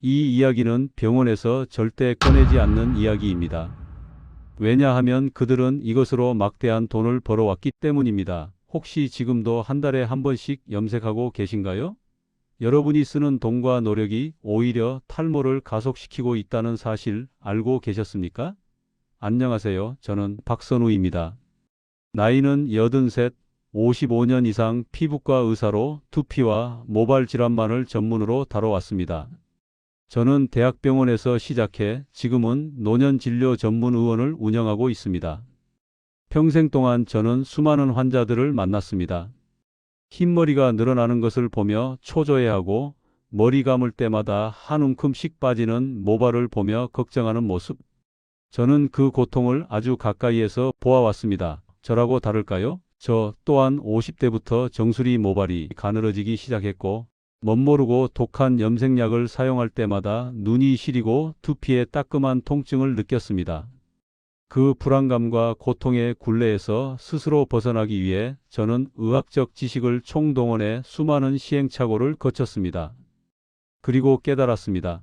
이 이야기는 병원에서 절대 꺼내지 않는 이야기입니다. 왜냐하면 그들은 이것으로 막대한 돈을 벌어왔기 때문입니다. 혹시 지금도 한 달에 한 번씩 염색하고 계신가요? 여러분이 쓰는 돈과 노력이 오히려 탈모를 가속시키고 있다는 사실 알고 계셨습니까? 안녕하세요. 저는 박선우입니다. 나이는 83, 55년 이상 피부과 의사로 두피와 모발 질환만을 전문으로 다뤄왔습니다. 저는 대학병원에서 시작해 지금은 노년진료 전문 의원을 운영하고 있습니다. 평생 동안 저는 수많은 환자들을 만났습니다. 흰머리가 늘어나는 것을 보며 초조해하고 머리 감을 때마다 한 움큼씩 빠지는 모발을 보며 걱정하는 모습. 저는 그 고통을 아주 가까이에서 보아왔습니다. 저라고 다를까요? 저 또한 50대부터 정수리 모발이 가늘어지기 시작했고 멋모르고 독한 염색약을 사용할 때마다 눈이 시리고 두피에 따끔한 통증을 느꼈습니다. 그 불안감과 고통의 굴레에서 스스로 벗어나기 위해 저는 의학적 지식을 총동원해 수많은 시행착오를 거쳤습니다. 그리고 깨달았습니다.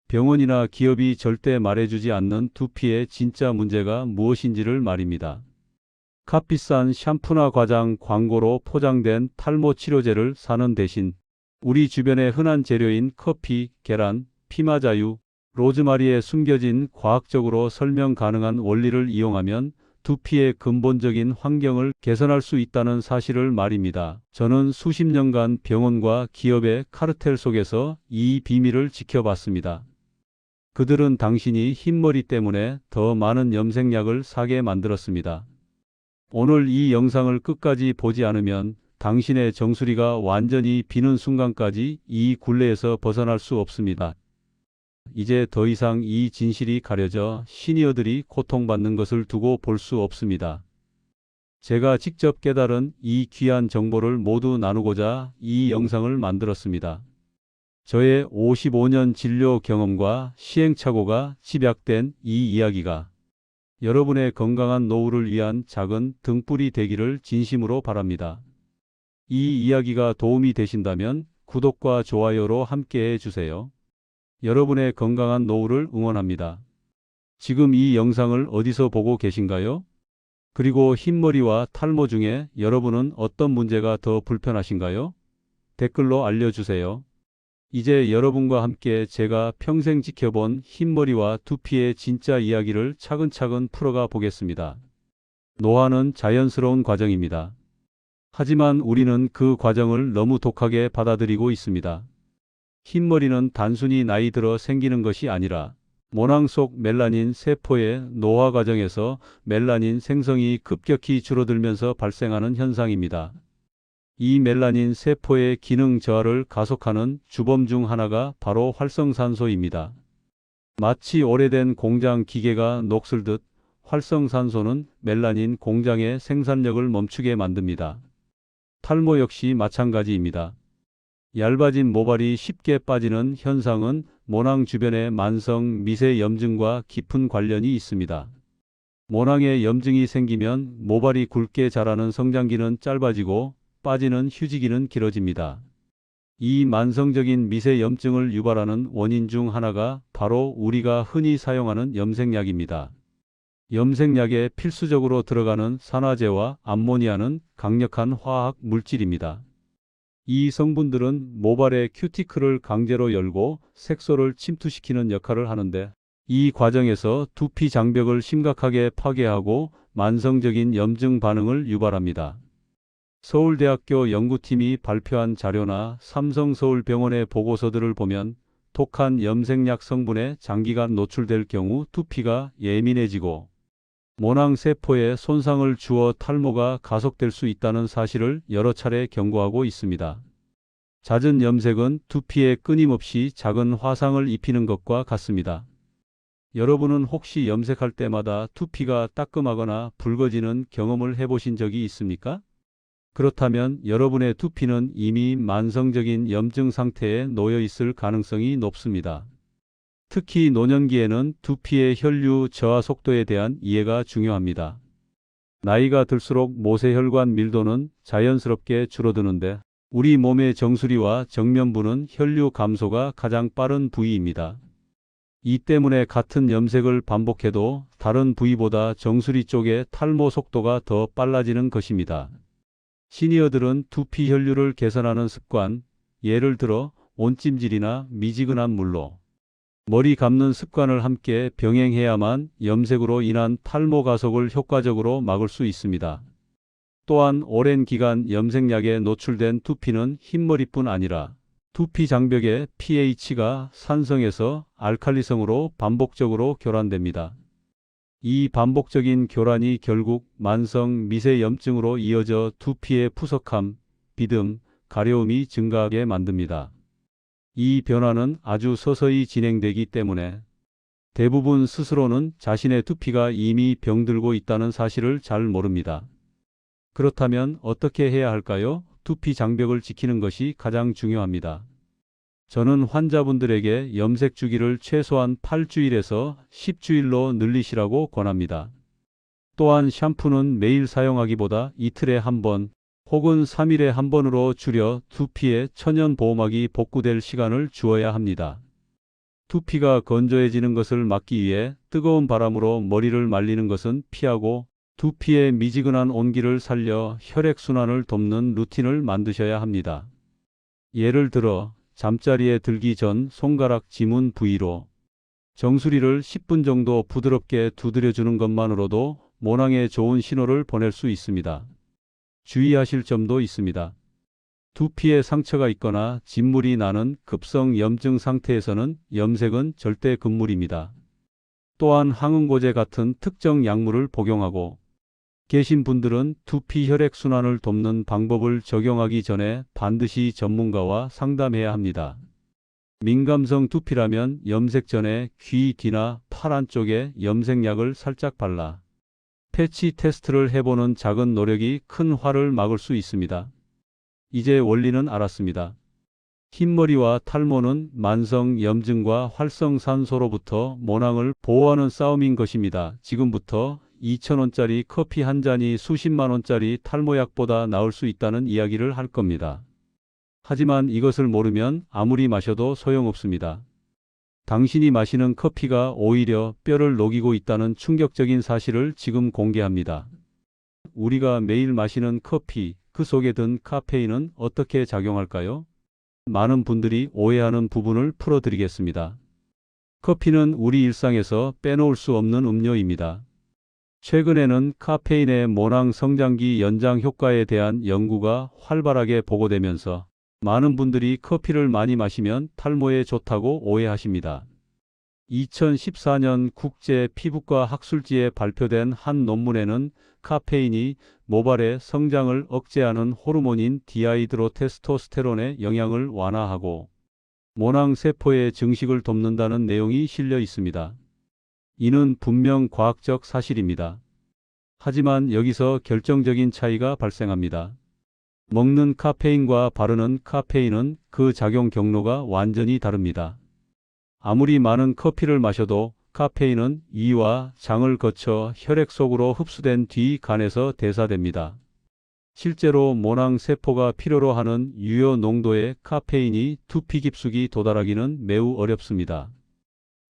병원이나 기업이 절대 말해주지 않는 두피의 진짜 문제가 무엇인지를 말입니다. 값비싼 샴푸나 과장 광고로 포장된 탈모 치료제를 사는 대신 우리 주변의 흔한 재료인 커피, 계란, 피마자유, 로즈마리에 숨겨진 과학적으로 설명 가능한 원리를 이용하면 두피의 근본적인 환경을 개선할 수 있다는 사실을 말입니다. 저는 수십 년간 병원과 기업의 카르텔 속에서 이 비밀을 지켜봤습니다. 그들은 당신이 흰머리 때문에 더 많은 염색약을 사게 만들었습니다. 오늘 이 영상을 끝까지 보지 않으면 당신의 정수리가 완전히 비는 순간까지 이 굴레에서 벗어날 수 없습니다. 이제 더 이상 이 진실이 가려져 시니어들이 고통받는 것을 두고 볼 수 없습니다. 제가 직접 깨달은 이 귀한 정보를 모두 나누고자 이 영상을 만들었습니다. 저의 55년 진료 경험과 시행착오가 집약된 이 이야기가 여러분의 건강한 노후를 위한 작은 등불이 되기를 진심으로 바랍니다. 이 이야기가 도움이 되신다면 구독과 좋아요로 함께해 주세요. 여러분의 건강한 노후를 응원합니다. 지금 이 영상을 어디서 보고 계신가요? 그리고 흰머리와 탈모 중에 여러분은 어떤 문제가 더 불편하신가요? 댓글로 알려주세요. 이제 여러분과 함께 제가 평생 지켜본 흰머리와 두피의 진짜 이야기를 차근차근 풀어가 보겠습니다. 노화는 자연스러운 과정입니다. 하지만 우리는 그 과정을 너무 독하게 받아들이고 있습니다. 흰머리는 단순히 나이 들어 생기는 것이 아니라 모낭 속 멜라닌 세포의 노화 과정에서 멜라닌 생성이 급격히 줄어들면서 발생하는 현상입니다. 이 멜라닌 세포의 기능 저하를 가속하는 주범 중 하나가 바로 활성산소입니다. 마치 오래된 공장 기계가 녹슬듯 활성산소는 멜라닌 공장의 생산력을 멈추게 만듭니다. 탈모 역시 마찬가지입니다. 얇아진 모발이 쉽게 빠지는 현상은 모낭 주변의 만성 미세염증과 깊은 관련이 있습니다. 모낭에 염증이 생기면 모발이 굵게 자라는 성장기는 짧아지고 빠지는 휴지기는 길어집니다. 이 만성적인 미세염증을 유발하는 원인 중 하나가 바로 우리가 흔히 사용하는 염색약입니다. 염색약에 필수적으로 들어가는 산화제와 암모니아는 강력한 화학 물질입니다. 이 성분들은 모발의 큐티클을 강제로 열고 색소를 침투시키는 역할을 하는데 이 과정에서 두피 장벽을 심각하게 파괴하고 만성적인 염증 반응을 유발합니다. 서울대학교 연구팀이 발표한 자료나 삼성서울병원의 보고서들을 보면 독한 염색약 성분에 장기간 노출될 경우 두피가 예민해지고 모낭세포에 손상을 주어 탈모가 가속될 수 있다는 사실을 여러 차례 경고하고 있습니다. 잦은 염색은 두피에 끊임없이 작은 화상을 입히는 것과 같습니다. 여러분은 혹시 염색할 때마다 두피가 따끔하거나 붉어지는 경험을 해보신 적이 있습니까? 그렇다면 여러분의 두피는 이미 만성적인 염증 상태에 놓여 있을 가능성이 높습니다. 특히 노년기에는 두피의 혈류 저하 속도에 대한 이해가 중요합니다. 나이가 들수록 모세혈관 밀도는 자연스럽게 줄어드는데 우리 몸의 정수리와 정면부는 혈류 감소가 가장 빠른 부위입니다. 이 때문에 같은 염색을 반복해도 다른 부위보다 정수리 쪽의 탈모 속도가 더 빨라지는 것입니다. 시니어들은 두피 혈류를 개선하는 습관, 예를 들어 온찜질이나 미지근한 물로 머리 감는 습관을 함께 병행해야만 염색으로 인한 탈모 가속을 효과적으로 막을 수 있습니다. 또한 오랜 기간 염색약에 노출된 두피는 흰머리뿐 아니라 두피 장벽의 pH가 산성에서 알칼리성으로 반복적으로 교란됩니다. 이 반복적인 교란이 결국 만성 미세염증으로 이어져 두피의 푸석함, 비듬, 가려움이 증가하게 만듭니다. 이 변화는 아주 서서히 진행되기 때문에 대부분 스스로는 자신의 두피가 이미 병들고 있다는 사실을 잘 모릅니다. 그렇다면 어떻게 해야 할까요? 두피 장벽을 지키는 것이 가장 중요합니다. 저는 환자분들에게 염색 주기를 최소한 8주일에서 10주일로 늘리시라고 권합니다. 또한 샴푸는 매일 사용하기보다 이틀에 한 번 혹은 3일에 한 번으로 줄여 두피에 천연 보호막이 복구될 시간을 주어야 합니다. 두피가 건조해지는 것을 막기 위해 뜨거운 바람으로 머리를 말리는 것은 피하고 두피의 미지근한 온기를 살려 혈액순환을 돕는 루틴을 만드셔야 합니다. 예를 들어 잠자리에 들기 전 손가락 지문 부위로 정수리를 10분 정도 부드럽게 두드려주는 것만으로도 모낭에 좋은 신호를 보낼 수 있습니다. 주의하실 점도 있습니다. 두피에 상처가 있거나 진물이 나는 급성 염증 상태에서는 염색은 절대 금물입니다. 또한 항응고제 같은 특정 약물을 복용하고 계신 분들은 두피 혈액순환을 돕는 방법을 적용하기 전에 반드시 전문가와 상담해야 합니다. 민감성 두피라면 염색 전에 귀 뒤나 팔 안쪽에 염색약을 살짝 발라 패치 테스트를 해보는 작은 노력이 큰 화를 막을 수 있습니다. 이제 원리는 알았습니다. 흰머리와 탈모는 만성 염증과 활성산소로부터 모낭을 보호하는 싸움인 것입니다. 지금부터 2,000원짜리 커피 한 잔이 수십만 원짜리 탈모약보다 나을 수 있다는 이야기를 할 겁니다. 하지만 이것을 모르면 아무리 마셔도 소용없습니다. 당신이 마시는 커피가 오히려 뼈를 녹이고 있다는 충격적인 사실을 지금 공개합니다. 우리가 매일 마시는 커피, 그 속에 든 카페인은 어떻게 작용할까요? 많은 분들이 오해하는 부분을 풀어드리겠습니다. 커피는 우리 일상에서 빼놓을 수 없는 음료입니다. 최근에는 카페인의 모낭 성장기 연장 효과에 대한 연구가 활발하게 보고되면서 많은 분들이 커피를 많이 마시면 탈모에 좋다고 오해하십니다. 2014년 국제 피부과 학술지에 발표된 한 논문에는 카페인이 모발의 성장을 억제하는 호르몬인 디하이드로테스토스테론의 영향을 완화하고 모낭 세포의 증식을 돕는다는 내용이 실려 있습니다. 이는 분명 과학적 사실입니다. 하지만 여기서 결정적인 차이가 발생합니다. 먹는 카페인과 바르는 카페인은 그 작용 경로가 완전히 다릅니다. 아무리 많은 커피를 마셔도 카페인은 이와 장을 거쳐 혈액 속으로 흡수된 뒤 간에서 대사됩니다. 실제로 모낭 세포가 필요로 하는 유효 농도의 카페인이 두피 깊숙이 도달하기는 매우 어렵습니다.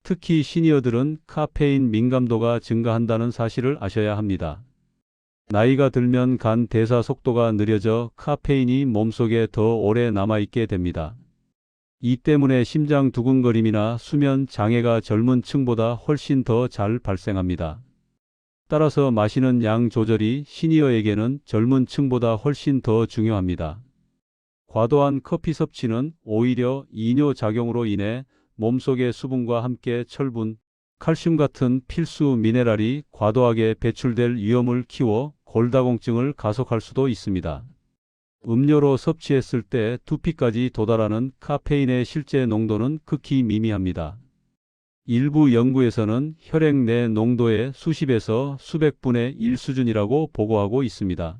특히 시니어들은 카페인 민감도가 증가한다는 사실을 아셔야 합니다. 나이가 들면 간 대사 속도가 느려져 카페인이 몸속에 더 오래 남아있게 됩니다. 이 때문에 심장 두근거림이나 수면 장애가 젊은 층보다 훨씬 더 잘 발생합니다. 따라서 마시는 양 조절이 시니어에게는 젊은 층보다 훨씬 더 중요합니다. 과도한 커피 섭취는 오히려 이뇨 작용으로 인해 몸속의 수분과 함께 철분, 칼슘 같은 필수 미네랄이 과도하게 배출될 위험을 키워 골다공증을 가속할 수도 있습니다. 음료로 섭취했을 때 두피까지 도달하는 카페인의 실제 농도는 극히 미미합니다. 일부 연구에서는 혈액 내 농도의 수십에서 수백 분의 1 수준이라고 보고하고 있습니다.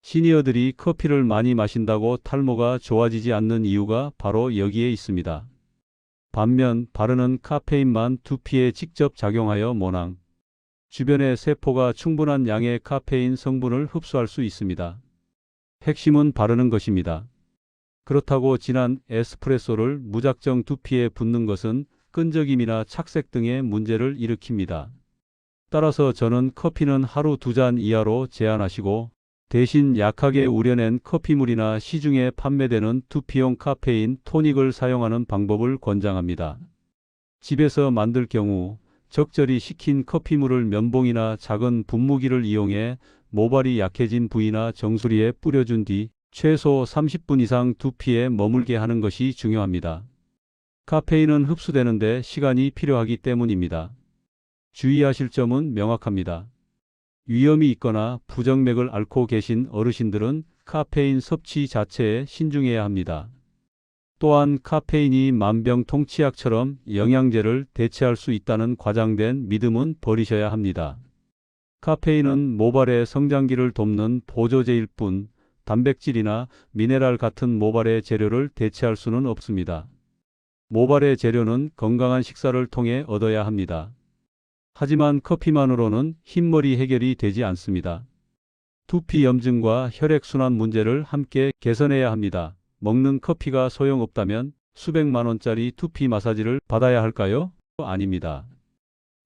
시니어들이 커피를 많이 마신다고 탈모가 좋아지지 않는 이유가 바로 여기에 있습니다. 반면 바르는 카페인만 두피에 직접 작용하여 모낭 주변의 세포가 충분한 양의 카페인 성분을 흡수할 수 있습니다. 핵심은 바르는 것입니다. 그렇다고 진한 에스프레소를 무작정 두피에 붓는 것은 끈적임이나 착색 등의 문제를 일으킵니다. 따라서 저는 커피는 하루 2잔 이하로 제한하시고 대신 약하게 우려낸 커피물이나 시중에 판매되는 두피용 카페인 토닉을 사용하는 방법을 권장합니다. 집에서 만들 경우 적절히 식힌 커피물을 면봉이나 작은 분무기를 이용해 모발이 약해진 부위나 정수리에 뿌려준 뒤 최소 30분 이상 두피에 머물게 하는 것이 중요합니다. 카페인은 흡수되는데 시간이 필요하기 때문입니다. 주의하실 점은 명확합니다. 위험이 있거나 부정맥을 앓고 계신 어르신들은 카페인 섭취 자체에 신중해야 합니다. 또한 카페인이 만병통치약처럼 영양제를 대체할 수 있다는 과장된 믿음은 버리셔야 합니다. 카페인은 모발의 성장기를 돕는 보조제일 뿐 단백질이나 미네랄 같은 모발의 재료를 대체할 수는 없습니다. 모발의 재료는 건강한 식사를 통해 얻어야 합니다. 하지만 커피만으로는 흰머리 해결이 되지 않습니다. 두피 염증과 혈액순환 문제를 함께 개선해야 합니다. 먹는 커피가 소용없다면 수백만 원짜리 두피 마사지를 받아야 할까요? 아닙니다.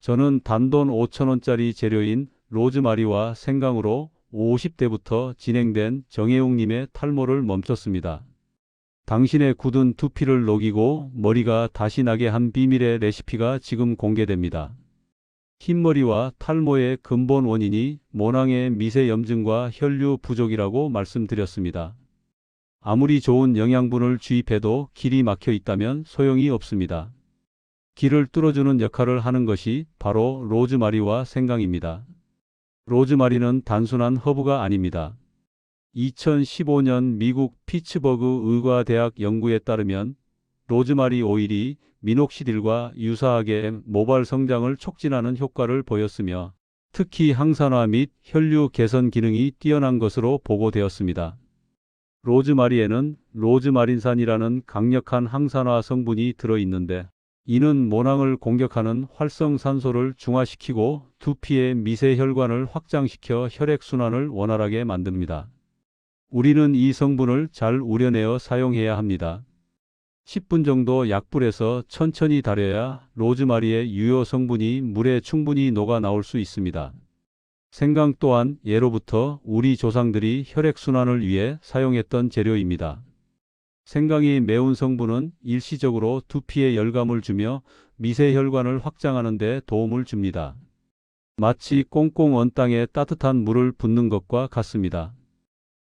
저는 단돈 5천 원짜리 재료인 로즈마리와 생강으로 50대부터 진행된 정혜웅님의 탈모를 멈췄습니다. 당신의 굳은 두피를 녹이고 머리가 다시 나게 한 비밀의 레시피가 지금 공개됩니다. 흰머리와 탈모의 근본 원인이 모낭의 미세 염증과 혈류 부족이라고 말씀드렸습니다. 아무리 좋은 영양분을 주입해도 길이 막혀 있다면 소용이 없습니다. 길을 뚫어주는 역할을 하는 것이 바로 로즈마리와 생강입니다. 로즈마리는 단순한 허브가 아닙니다. 2015년 미국 피츠버그 의과대학 연구에 따르면 로즈마리 오일이 미녹시딜과 유사하게 모발 성장을 촉진하는 효과를 보였으며 특히 항산화 및 혈류 개선 기능이 뛰어난 것으로 보고되었습니다. 로즈마리에는 로즈마린산이라는 강력한 항산화 성분이 들어있는데 이는 모낭을 공격하는 활성산소를 중화시키고 두피의 미세혈관을 확장시켜 혈액순환을 원활하게 만듭니다. 우리는 이 성분을 잘 우려내어 사용해야 합니다. 10분 정도 약불에서 천천히 달여야 로즈마리의 유효 성분이 물에 충분히 녹아 나올 수 있습니다. 생강 또한 예로부터 우리 조상들이 혈액순환을 위해 사용했던 재료입니다. 생강의 매운 성분은 일시적으로 두피에 열감을 주며 미세혈관을 확장하는 데 도움을 줍니다. 마치 꽁꽁 언 땅에 따뜻한 물을 붓는 것과 같습니다.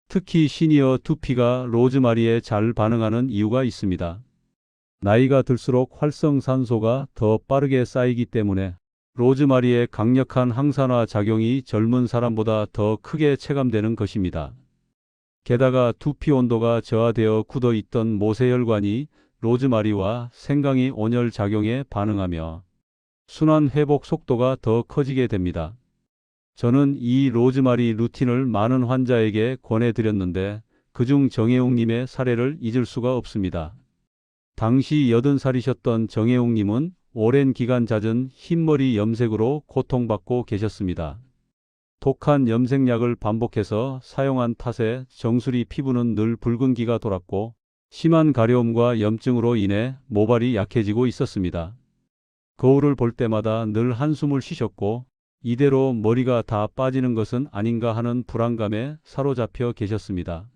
특히 시니어 두피가 로즈마리에 잘 반응하는 이유가 있습니다. 나이가 들수록 활성산소가 더 빠르게 쌓이기 때문에 로즈마리의 강력한 항산화 작용이 젊은 사람보다 더 크게 체감되는 것입니다. 게다가 두피 온도가 저하되어 굳어 있던 모세혈관이 로즈마리와 생강의 온열 작용에 반응하며 순환 회복 속도가 더 커지게 됩니다. 저는 이 로즈마리 루틴을 많은 환자에게 권해드렸는데 그중 정혜웅님의 사례를 잊을 수가 없습니다. 당시 80살이셨던 정혜웅님은 오랜 기간 잦은 흰머리 염색으로 고통받고 계셨습니다. 독한 염색약을 반복해서 사용한 탓에 정수리 피부는 늘 붉은기가 돌았고 심한 가려움과 염증으로 인해 모발이 약해지고 있었습니다. 거울을 볼 때마다 늘 한숨을 쉬셨고 이대로 머리가 다 빠지는 것은 아닌가 하는 불안감에 사로잡혀 계셨습니다.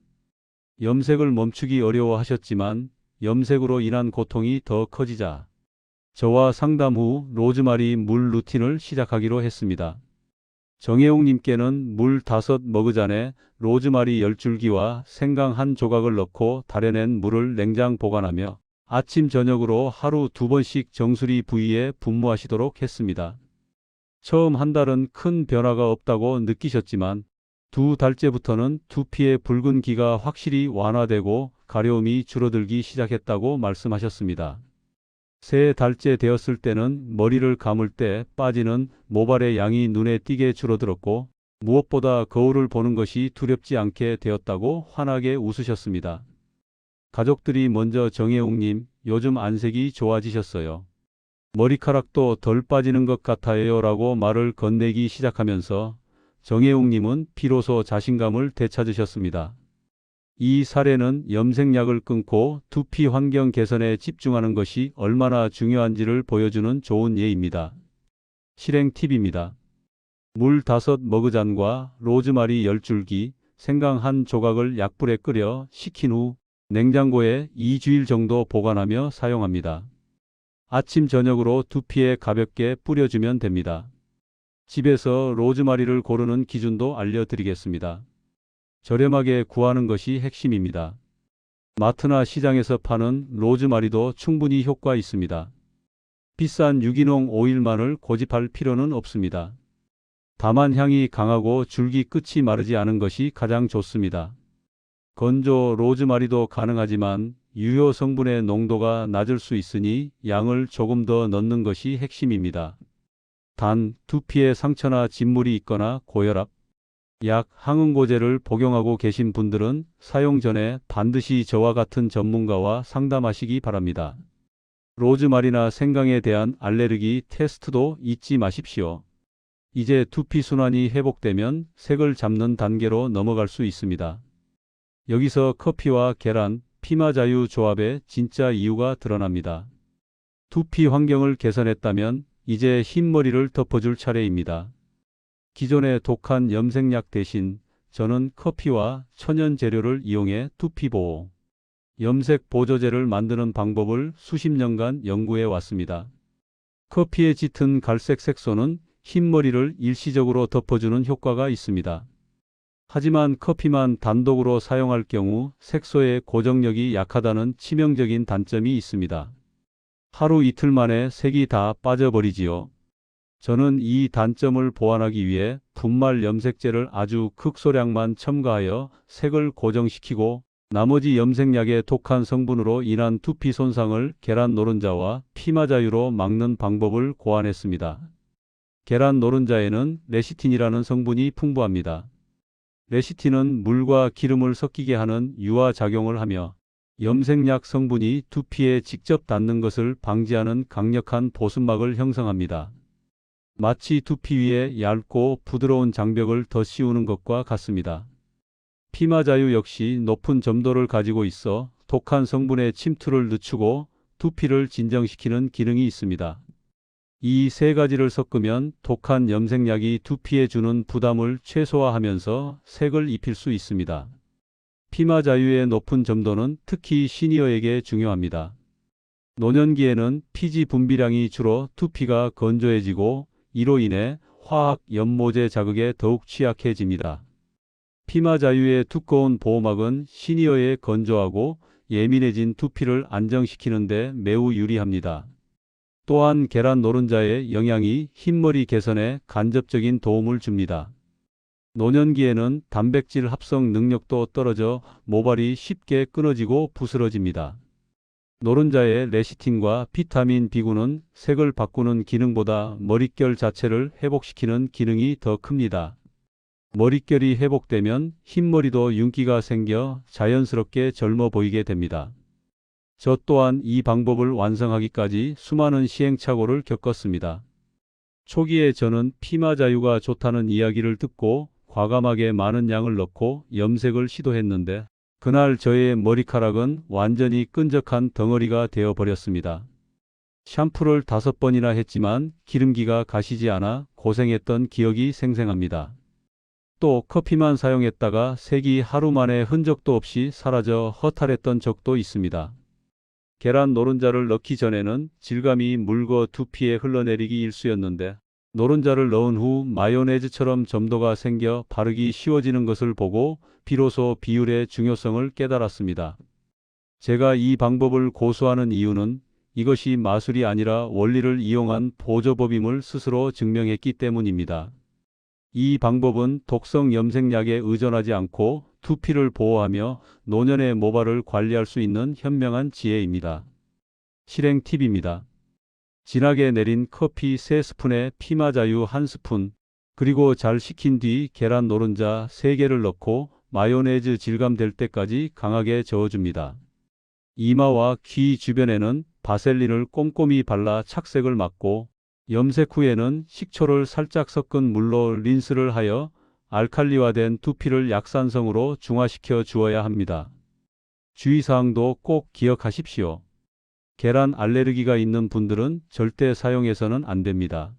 염색을 멈추기 어려워하셨지만 염색으로 인한 고통이 더 커지자 저와 상담 후 로즈마리 물 루틴을 시작하기로 했습니다. 정혜웅님께는 물 5머그잔에 로즈마리 10줄기와 생강 1조각을 넣고 달여낸 물을 냉장 보관하며 아침 저녁으로 하루 2번씩 정수리 부위에 분무하시도록 했습니다. 처음 한 달은 큰 변화가 없다고 느끼셨지만 2달째부터는 두피의 붉은기가 확실히 완화되고 가려움이 줄어들기 시작했다고 말씀하셨습니다. 3달째 되었을 때는 머리를 감을 때 빠지는 모발의 양이 눈에 띄게 줄어들었고 무엇보다 거울을 보는 것이 두렵지 않게 되었다고 환하게 웃으셨습니다. 가족들이 먼저 정혜웅님, 요즘 안색이 좋아지셨어요. 머리카락도 덜 빠지는 것 같아요 라고 말을 건네기 시작하면서 정혜웅님은 비로소 자신감을 되찾으셨습니다. 이 사례는 염색약을 끊고 두피 환경 개선에 집중하는 것이 얼마나 중요한지를 보여주는 좋은 예입니다. 실행 팁입니다. 물 5머그잔과 로즈마리 10줄기, 생강 1조각을 약불에 끓여 식힌 후 냉장고에 2주일 정도 보관하며 사용합니다. 아침 저녁으로 두피에 가볍게 뿌려주면 됩니다. 집에서 로즈마리를 고르는 기준도 알려드리겠습니다. 저렴하게 구하는 것이 핵심입니다. 마트나 시장에서 파는 로즈마리도 충분히 효과 있습니다. 비싼 유기농 오일만을 고집할 필요는 없습니다. 다만 향이 강하고 줄기 끝이 마르지 않은 것이 가장 좋습니다. 건조 로즈마리도 가능하지만 유효 성분의 농도가 낮을 수 있으니 양을 조금 더 넣는 것이 핵심입니다. 단, 두피에 상처나 진물이 있거나 고혈압, 약, 항응고제를 복용하고 계신 분들은 사용 전에 반드시 저와 같은 전문가와 상담하시기 바랍니다. 로즈마리나 생강에 대한 알레르기 테스트도 잊지 마십시오. 이제 두피 순환이 회복되면 색을 잡는 단계로 넘어갈 수 있습니다. 여기서 커피와 계란, 피마자유 조합의 진짜 이유가 드러납니다. 두피 환경을 개선했다면 이제 흰머리를 덮어줄 차례입니다. 기존의 독한 염색약 대신 저는 커피와 천연 재료를 이용해 두피 보호, 염색 보조제를 만드는 방법을 수십 년간 연구해 왔습니다. 커피에 짙은 갈색 색소는 흰머리를 일시적으로 덮어주는 효과가 있습니다. 하지만 커피만 단독으로 사용할 경우 색소의 고정력이 약하다는 치명적인 단점이 있습니다. 하루 이틀 만에 색이 다 빠져버리지요. 저는 이 단점을 보완하기 위해 분말 염색제를 아주 극소량만 첨가하여 색을 고정시키고 나머지 염색약의 독한 성분으로 인한 두피 손상을 계란 노른자와 피마자유로 막는 방법을 고안했습니다. 계란 노른자에는 레시틴이라는 성분이 풍부합니다. 레시틴은 물과 기름을 섞이게 하는 유화 작용을 하며 염색약 성분이 두피에 직접 닿는 것을 방지하는 강력한 보습막을 형성합니다. 마치 두피 위에 얇고 부드러운 장벽을 더 씌우는 것과 같습니다. 피마자유 역시 높은 점도를 가지고 있어 독한 성분의 침투를 늦추고 두피를 진정시키는 기능이 있습니다. 이 세 가지를 섞으면 독한 염색약이 두피에 주는 부담을 최소화하면서 색을 입힐 수 있습니다. 피마자유의 높은 점도는 특히 시니어에게 중요합니다. 노년기에는 피지 분비량이 줄어 두피가 건조해지고 이로 인해 화학 연모제 자극에 더욱 취약해집니다. 피마자유의 두꺼운 보호막은 시니어의 건조하고 예민해진 두피를 안정시키는 데 매우 유리합니다. 또한 계란 노른자의 영양이 흰머리 개선에 간접적인 도움을 줍니다. 노년기에는 단백질 합성 능력도 떨어져 모발이 쉽게 끊어지고 부스러집니다. 노른자의 레시틴과 비타민 B군은 색을 바꾸는 기능보다 머릿결 자체를 회복시키는 기능이 더 큽니다. 머릿결이 회복되면 흰머리도 윤기가 생겨 자연스럽게 젊어 보이게 됩니다. 저 또한 이 방법을 완성하기까지 수많은 시행착오를 겪었습니다. 초기에 저는 피마자유가 좋다는 이야기를 듣고 과감하게 많은 양을 넣고 염색을 시도했는데 그날 저의 머리카락은 완전히 끈적한 덩어리가 되어버렸습니다. 샴푸를 5번이나 했지만 기름기가 가시지 않아 고생했던 기억이 생생합니다. 또 커피만 사용했다가 색이 하루 만에 흔적도 없이 사라져 허탈했던 적도 있습니다. 계란 노른자를 넣기 전에는 질감이 묽어 두피에 흘러내리기 일쑤였는데 노른자를 넣은 후 마요네즈처럼 점도가 생겨 바르기 쉬워지는 것을 보고 비로소 비율의 중요성을 깨달았습니다. 제가 이 방법을 고수하는 이유는 이것이 마술이 아니라 원리를 이용한 보조법임을 스스로 증명했기 때문입니다. 이 방법은 독성 염색약에 의존하지 않고 두피를 보호하며 노년의 모발을 관리할 수 있는 현명한 지혜입니다. 실행 팁입니다. 진하게 내린 커피 3스푼에 피마자유 1스푼, 그리고 잘 식힌 뒤 계란 노른자 3개를 넣고 마요네즈 질감 될 때까지 강하게 저어줍니다. 이마와 귀 주변에는 바셀린을 꼼꼼히 발라 착색을 막고 염색 후에는 식초를 살짝 섞은 물로 린스를 하여 알칼리화된 두피를 약산성으로 중화시켜 주어야 합니다. 주의사항도 꼭 기억하십시오. 계란 알레르기가 있는 분들은 절대 사용해서는 안 됩니다.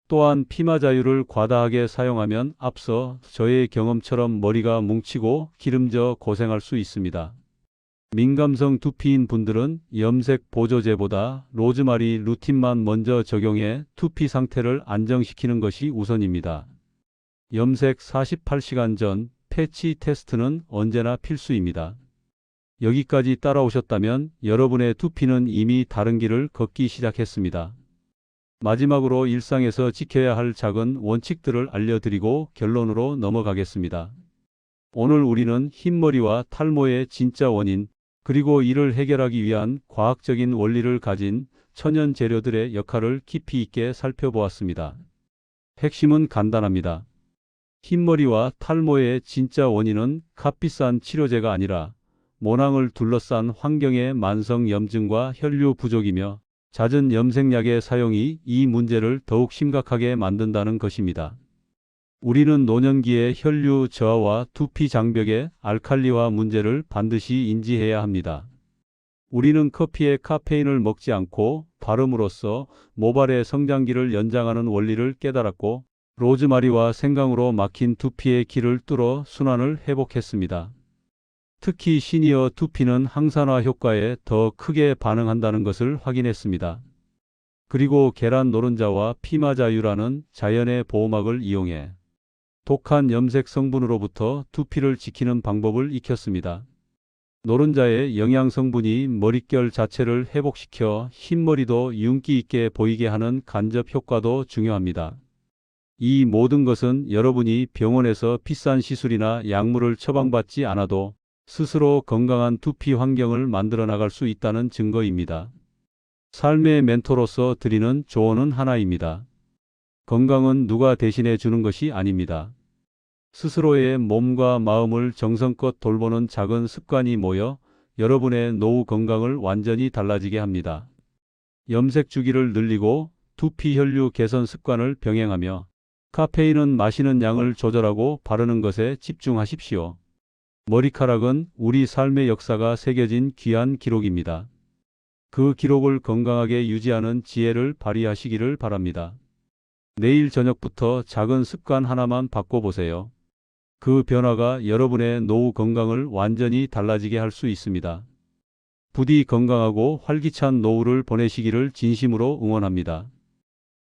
또한 피마자유를 과다하게 사용하면 앞서 저의 경험처럼 머리가 뭉치고 기름져 고생할 수 있습니다. 민감성 두피인 분들은 염색 보조제보다 로즈마리 루틴만 먼저 적용해 두피 상태를 안정시키는 것이 우선입니다. 염색 48시간 전 패치 테스트는 언제나 필수입니다. 여기까지 따라오셨다면 여러분의 두피는 이미 다른 길을 걷기 시작했습니다. 마지막으로 일상에서 지켜야 할 작은 원칙들을 알려드리고 결론으로 넘어가겠습니다. 오늘 우리는 흰머리와 탈모의 진짜 원인, 그리고 이를 해결하기 위한 과학적인 원리를 가진 천연 재료들의 역할을 깊이 있게 살펴보았습니다. 핵심은 간단합니다. 흰머리와 탈모의 진짜 원인은 값비싼 치료제가 아니라 모낭을 둘러싼 환경의 만성 염증과 혈류 부족이며 잦은 염색약의 사용이 이 문제를 더욱 심각하게 만든다는 것입니다. 우리는 노년기의 혈류 저하와 두피 장벽의 알칼리화 문제를 반드시 인지해야 합니다. 우리는 커피에 카페인을 먹지 않고 바름으로써 모발의 성장기를 연장하는 원리를 깨달았고, 로즈마리와 생강으로 막힌 두피의 길을 뚫어 순환을 회복했습니다. 특히 시니어 두피는 항산화 효과에 더 크게 반응한다는 것을 확인했습니다. 그리고 계란 노른자와 피마자유라는 자연의 보호막을 이용해 독한 염색 성분으로부터 두피를 지키는 방법을 익혔습니다. 노른자의 영양 성분이 머릿결 자체를 회복시켜 흰머리도 윤기 있게 보이게 하는 간접 효과도 중요합니다. 이 모든 것은 여러분이 병원에서 비싼 시술이나 약물을 처방받지 않아도 스스로 건강한 두피 환경을 만들어 나갈 수 있다는 증거입니다. 삶의 멘토로서 드리는 조언은 하나입니다. 건강은 누가 대신해 주는 것이 아닙니다. 스스로의 몸과 마음을 정성껏 돌보는 작은 습관이 모여 여러분의 노후 건강을 완전히 달라지게 합니다. 염색 주기를 늘리고 두피 혈류 개선 습관을 병행하며 카페인은 마시는 양을 조절하고 바르는 것에 집중하십시오. 머리카락은 우리 삶의 역사가 새겨진 귀한 기록입니다. 그 기록을 건강하게 유지하는 지혜를 발휘하시기를 바랍니다. 내일 저녁부터 작은 습관 하나만 바꿔보세요. 그 변화가 여러분의 노후 건강을 완전히 달라지게 할 수 있습니다. 부디 건강하고 활기찬 노후를 보내시기를 진심으로 응원합니다.